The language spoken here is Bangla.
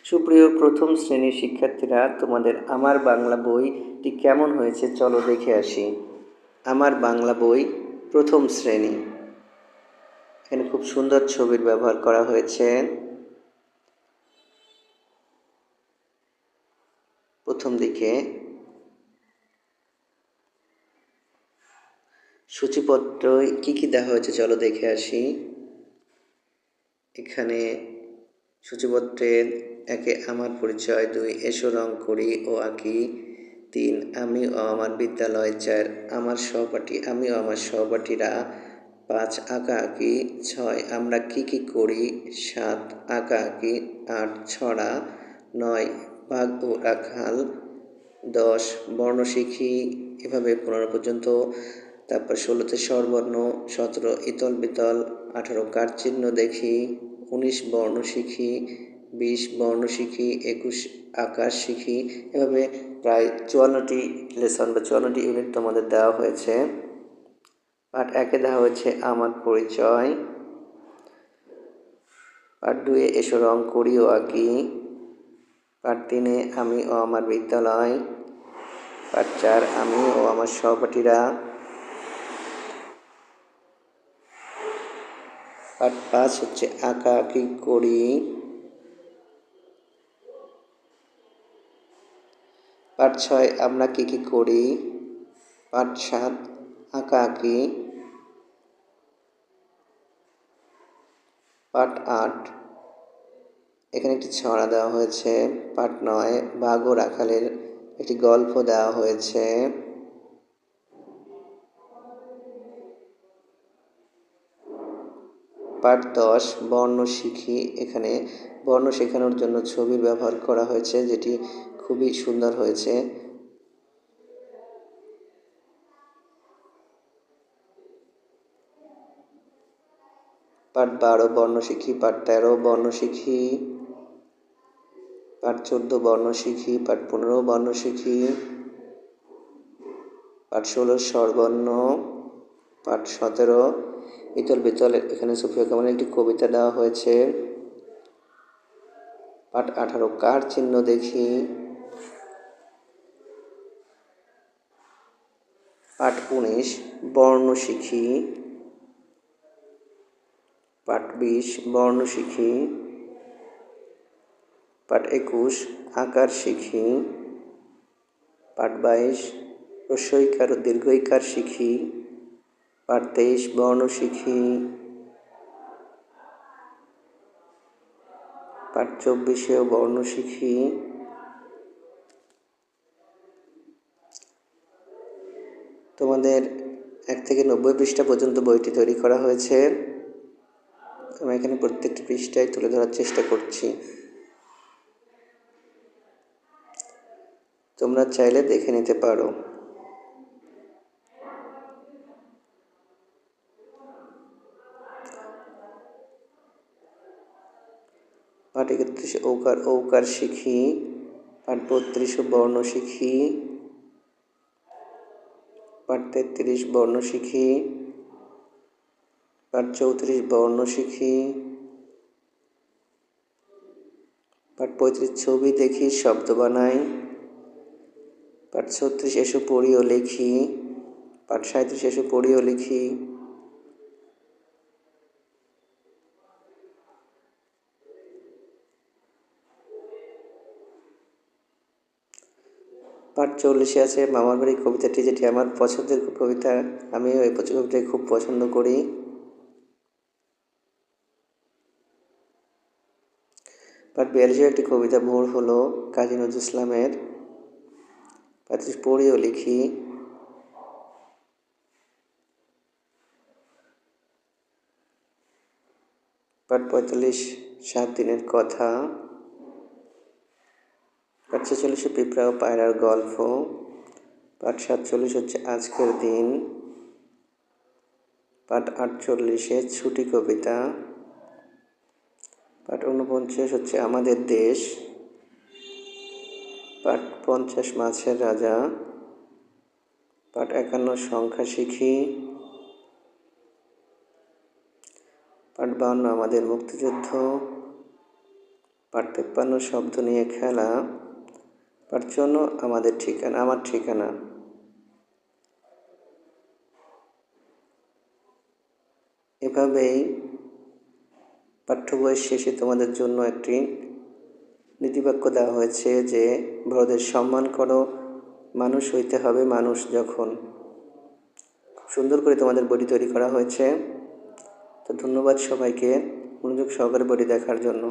সুপ্রিয় প্রথম শ্রেণীর শিক্ষার্থীরা, তোমাদের আমার বাংলা বইটি কেমন হয়েছে চলো দেখে আসি। আমার বাংলা বই প্রথম শ্রেণী। এখানে খুব সুন্দর ছবির ব্যবহার করা হয়েছে। প্রথম দিকে সূচিপত্র কি কি দেওয়া হয়েছে চলো দেখে আসি। এখানে সূচিপত্রের ১ আমার পরিচয়, ২ এসো রং করি ও আঁকি, ৩ আমি ও আমার বিদ্যালয়, ৪ আমার সহপাঠী আমি ও আমার সহপাঠীরা, ৫ আঁকাআঁকি, ৬ আমরা কি কি করি, ৭ আঁকাআঁকি, ৮ ছড়া, ৯ বাঘ ও রাখাল, ১০ বর্ণ শিখি, এভাবে ১৫ পর্যন্ত। তারপর ১৬তে স্বরবর্ণ, ১৭ ইতল বিতল, ১৮ কার চিহ্ন দেখি, ১৯ বর্ণ শিখি, ২০ বর্ণ শিখি, ২১ আকার শিখি। এভাবে প্রায় ৫৪টি লেসন বা ৫৪টি ইউনিট তোমাদের দেওয়া হয়েছে। পার্ট ১-এ দেওয়া হয়েছে আমার পরিচয়, পার্ট ২-এ এসো রং করি ও আঁকি, পার্ট ৩-এ আমি ও আমার বিদ্যালয়, পার্ট ৪ আমি ও আমার সহপাঠীরা, পার্ট ৫ হচ্ছে আঁকাআঁকি করি, পার্ট ৬ আমরা কি কি করি, পার্ট ৭ আঁকাআঁকি, পার্ট ৮ এখানে একটি ছড়া দেওয়া হয়েছে, পার্ট ৯ বাঘ ও রাখালের একটি গল্প দেওয়া হয়েছে, পার্ট ১০ বর্ণ শিখি। এখানে বর্ণ শেখানোর জন্য ছবির ব্যবহার করা হয়েছে, যেটি খুবই সুন্দর হয়েছে। পার্ট ১২ বর্ণ শিখি, পার্ট ১৩ বর্ণ শিখি, পার্ট ১৪ বর্ণ শিখি, পার্ট ১৫ বর্ণ শিখি, পার্ট ১৬ স্বরবর্ণ, পার্ট ১৭ ইতল বিতল। এখানে সুফিয়া কামালের একটি কবিতা দেওয়া হয়েছে। পার্ট ১৮ কার চিহ্ন দেখি, পার্ট ১৯ বর্ণ শিখি, পার্ট ২০ বর্ণ শিখি, পার্ট ২১ আকার শিখি, পার্ট ২২ হ্রস্বইকার ও দীর্ঘইকার শিখি, পার্ট ২৩ বর্ণ শিখি, পার্ট ২৪-এও বর্ণ শিখি। তোমাদের ১ থেকে ৯০ পৃষ্ঠা পর্যন্ত বইটি তৈরি করা হয়েছে। আমি এখানে প্রত্যেকটি পৃষ্ঠায় তুলে ধরার চেষ্টা করছি, তোমরা চাইলে দেখে নিতে পারো। পার্ট ৩১ ঔকার শিখি, পার্ট ৩২ বর্ণ শিখি, পার্ট ৩৩ বর্ণ শিখি, পার্ট ৩৪ বর্ণ শিখি, পার্ট ৩৫ ছবি দেখি শব্দ বানাই, পার্ট ৩৬ এসো পড়ি ও লিখি, পার্ট ৩৭ এসো পড়ি ও লিখি, পার্ট ৪০-এ আছে মামার বাড়ি কবিতাটি, যেটি আমার পছন্দের কবিতা। আমিও এই কবিতাটি খুব পছন্দ করি। পার্ট ৪২-এ একটি কবিতা ভোর হলো কাজী নজরুল ইসলামের, পার্ট ৩০ পড়ি ও লিখি, পার্ট ৪৫ ৭ দিনের কথা, পার্ট ৪৬-এ পিঁপড়া ও পায়রার গল্প, পার্ট ৪৭ হচ্ছে আজকের দিন, পার্ট ৪৮-এ ছুটি কবিতা, পার্ট ৪৯ হচ্ছে আমাদের দেশ, পার্ট ৫০ মাছের রাজা, পার্ট ৫১ সংখ্যা শিখি, পার্ট ৫২ আমাদের মুক্তিযুদ্ধ, পাঠ্যপ্রাণ শব্দ নিয়ে খেলা, পাঠ জন্য আমাদের ঠিকানা, আমার ঠিকানা। এভাবেই পাঠ্য বইয়ের শেষে তোমাদের জন্য একটি নীতিবাক্য দেওয়া হয়েছে যে বড়দের সম্মান করো, মানুষ হইতে হবে মানুষ যখন। খুব সুন্দর করে তোমাদের বইটি তৈরি করা হয়েছে। তো ধন্যবাদ সবাইকে মনোযোগ সহকারে বইটি দেখার জন্য।